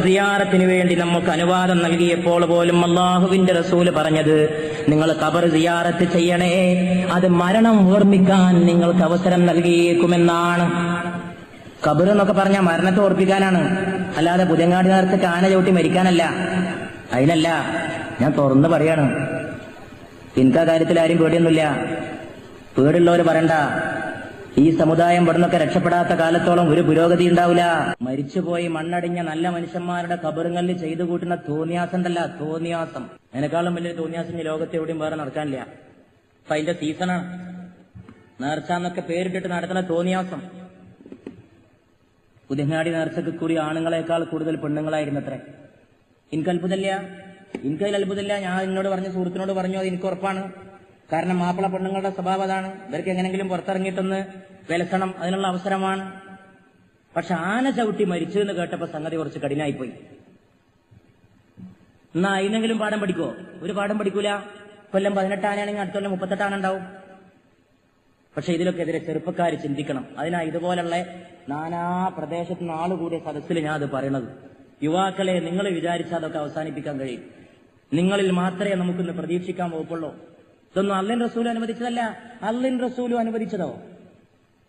സിയാറത്തിന് വേണ്ടി നമുക്ക് അനുവാദം നൽകിയപ്പോൾ പോലും അല്ലാഹുവിന്റെ റസൂല് പറഞ്ഞത്, നിങ്ങൾ ഖബർ സിയാറത്ത് ചെയ്യണേ, അത് മരണം ഓർമ്മിക്കാൻ നിങ്ങൾക്ക് അവസരം നൽകിയേക്കുമെന്നാണ്. ഖബർ എന്നൊക്കെ പറഞ്ഞാൽ മരണത്തെ ഓർപ്പിക്കാനാണ്, അല്ലാതെ പുതിയങ്ങാടി നേരത്തെ ആന ചവിട്ടി മരിക്കാനല്ല. അതിനല്ല, ഞാൻ തുറന്ന് പറയാണ്. എനിക്ക് ആ കാര്യത്തിൽ ആരും പേടിയൊന്നുമില്ല. പേടുള്ളവര് പറയണ്ട. ഈ സമുദായം ഇവിടുന്നൊക്കെ രക്ഷപ്പെടാത്ത കാലത്തോളം ഒരു പുരോഗതി ഉണ്ടാവില്ല. മരിച്ചുപോയി മണ്ണടിഞ്ഞ നല്ല മനുഷ്യന്മാരുടെ ഖബറുകളിൽ ചെയ്തു കൂട്ടുന്ന തോന്നിയാസം ഉണ്ടല്ല, തോന്നിയാസം. അതിനേക്കാളും വലിയ തോന്നിയാസം ഈ ലോകത്ത് എവിടെയും വേറെ നടക്കാനില്ല. അപ്പൊ അതിന്റെ സീസണാണ്. നേർച്ചാന്നൊക്കെ പേരിട്ടിട്ട് നടക്കുന്ന തോന്നിയാസം. പുതിയങ്ങാടി നേർച്ചക്ക് കൂടി ആണുങ്ങളെക്കാൾ കൂടുതൽ പെണ്ണുങ്ങളായിരുന്നത്രേ. എനിക്ക് അത്ഭുതമില്ല. ഞാൻ എന്നോട് പറഞ്ഞ സുഹൃത്തിനോട് പറഞ്ഞു, അത് എനിക്ക് ഉറപ്പാണ്. കാരണം മാപ്പിള പെണ്ണുങ്ങളുടെ സ്വഭാവം അതാണ്. ഇവർക്ക് എങ്ങനെങ്കിലും പുറത്തിറങ്ങിയിട്ടൊന്ന് വിലസണം, അതിനുള്ള അവസരമാണ്. പക്ഷെ ആന ചവിട്ടി മരിച്ചു എന്ന് കേട്ടപ്പോ സംഗതി കുറച്ച് കഠിനായിപ്പോയി. എന്നാ അതിനെങ്കിലും പാഠം പഠിക്കോ? ഒരു പാഠം പഠിക്കൂല. കൊല്ലം 18 ആനയാണെങ്കിൽ അടുത്ത കൊല്ലം 38 ആന ഉണ്ടാവും. പക്ഷെ ഇതിലൊക്കെ എതിരെ ചെറുപ്പക്കാർ ചിന്തിക്കണം. അതിനാ ഇതുപോലുള്ള നാനാ പ്രദേശത്ത് നിന്ന് ആളുകൂടിയ സദസ്സിൽ ഞാൻ അത് പറയണത്. യുവാക്കളെ, നിങ്ങൾ വിചാരിച്ചാൽ അതൊക്കെ അവസാനിപ്പിക്കാൻ കഴിയും. നിങ്ങളിൽ മാത്രമേ നമുക്കിന്ന് പ്രതീക്ഷിക്കാൻ വകുപ്പുള്ളൂ. ഇതൊന്നും അള്ളാഹുവിന്റെ റസൂൽ അനുവദിച്ചതല്ല. അള്ളാഹുവിന്റെ റസൂൽ അനുവദിച്ചതോ?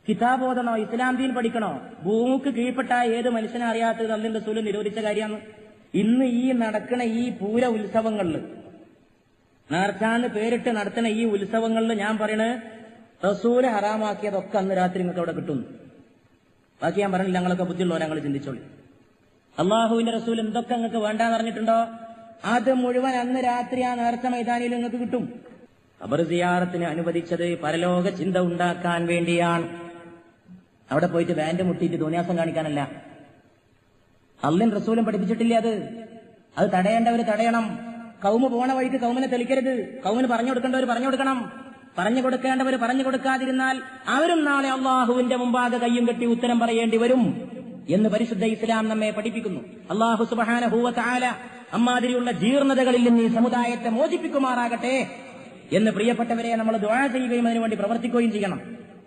കിതാബ് ഓതണോ, ഇസ്ലാം ദീൻ പഠിക്കണോ? ഭൂമിക്ക് കീഴ്പ്പെട്ട ഏത് മനുഷ്യനെ അറിയാത്തത് അള്ളാഹുവിന്റെ റസൂൽ നിരോധിച്ച കാര്യമാണ്. ഇന്ന് ഈ നടക്കണ ഈ പൂര ഉത്സവങ്ങളിൽ, നേർച്ചാന്ന് പേരിട്ട് നടത്തുന്ന ഈ ഉത്സവങ്ങളിൽ ഞാൻ പറയണത് റസൂല് ഹറാമാക്കിയതൊക്കെ അന്ന് രാത്രി നിങ്ങൾക്ക് അവിടെ കിട്ടുന്നു. ബാക്കി ഞാൻ പറഞ്ഞില്ല. ഞങ്ങളൊക്കെ ബുദ്ധിയുള്ളവരെ ഞങ്ങൾ ചിന്തിച്ചോളി. അള്ളാഹുവിന്റെ റസൂൽ എന്തൊക്കെ നിങ്ങൾക്ക് വേണ്ടാന്ന് പറഞ്ഞിട്ടുണ്ടോ അത് മുഴുവൻ അന്ന് രാത്രി ആ നേർച്ച മൈതാനിയിൽ നിങ്ങൾക്ക് കിട്ടും. ഖബർ സിയാറത്തിന് അനുവദിച്ചത് പരലോക ചിന്ത ഉണ്ടാക്കാൻ വേണ്ടിയാണ്. അവിടെ പോയിട്ട് ബാൻഡ് മുട്ടിയിട്ട് തോന്നിയാസം കാണിക്കാനല്ല. അള്ളാഹുവിൻ റസൂലും പഠിപ്പിച്ചിട്ടില്ല അത് തടയേണ്ടവർ തടയണം. കൗമ് പോണ വഴിക്ക് കൗമിനെ തെളിക്കരുത്. കൗമിന് പറഞ്ഞു കൊടുക്കേണ്ടവർ പറഞ്ഞു കൊടുക്കണം. പറഞ്ഞു കൊടുക്കേണ്ടവർ പറഞ്ഞു കൊടുക്കാതിരുന്നാൽ അവരും നാളെ അള്ളാഹുവിന്റെ മുമ്പാകെ കയ്യും കെട്ടി ഉത്തരം പറയേണ്ടി വരും എന്ന് പരിശുദ്ധ ഇസ്ലാം നമ്മെ പഠിപ്പിക്കുന്നു. അള്ളാഹു സുബ്ഹാനഹു വ തആല അമ്മാതിരിയുള്ള ജീർണതകളിൽ നിന്ന് ഈ സമുദായത്തെ മോചിപ്പിക്കുമാറാകട്ടെ എന്ന് പ്രിയപ്പെട്ടവരെ നമ്മൾ ദുആ ചെയ്യുകയും അതിനുവേണ്ടി പ്രവർത്തിക്കുകയും ചെയ്യണം.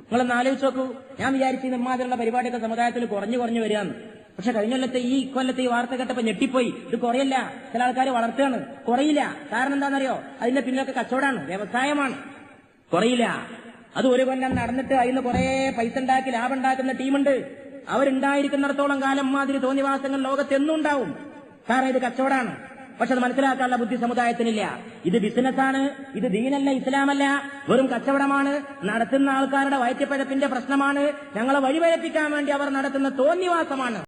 നിങ്ങളൊന്ന് ആലോചിച്ച് നോക്കൂ. ഞാൻ വിചാരിച്ചു ഇമ്മാതിരിയുള്ള പരിപാടിയൊക്കെ സമുദായത്തിൽ കുറഞ്ഞു വരികയാണ്. പക്ഷെ കഴിഞ്ഞ കൊല്ലത്തെ ഈ വാർത്ത കേട്ടപ്പോ ഞെട്ടിപ്പോയി. ഇത് കുറയല്ല, ചില ആൾക്കാർ വളർത്തുകയാണ്. കുറയില്ല. കാരണം എന്താണെന്നറിയോ? അതിന്റെ പിന്നിലൊക്കെ കച്ചവടമാണ്, വ്യവസായമാണ്. കുറയില്ല. അത് ഒരു കൊല്ലം നടന്നിട്ട് അതിന് കുറെ പൈസ ഉണ്ടാക്കി ലാഭം ഉണ്ടാക്കുന്ന ടീമുണ്ട്. അവരുണ്ടായിരിക്കുന്നിടത്തോളം കാലം മാതിരി തോന്നിവാസങ്ങൾ ലോകത്തെന്നും ഉണ്ടാവും. കാരണം ഇത് കച്ചവടമാണ്. പക്ഷെ അത് മനസ്സിലാക്കാനുള്ള ബുദ്ധി സമുദായത്തിനില്ല. ഇത് ബിസിനസ്സാണ്, ഇത് ദീനല്ല, ഇസ്ലാമല്ല, വെറും കച്ചവടമാണ്. നടത്തുന്ന ആൾക്കാരുടെ വയറ്റിപ്പഴപ്പിന്റെ പ്രശ്നമാണ്. ഞങ്ങളെ വഴിപഴപ്പിക്കാൻ വേണ്ടി അവർ നടത്തുന്ന തോന്നിവാസമാണ്.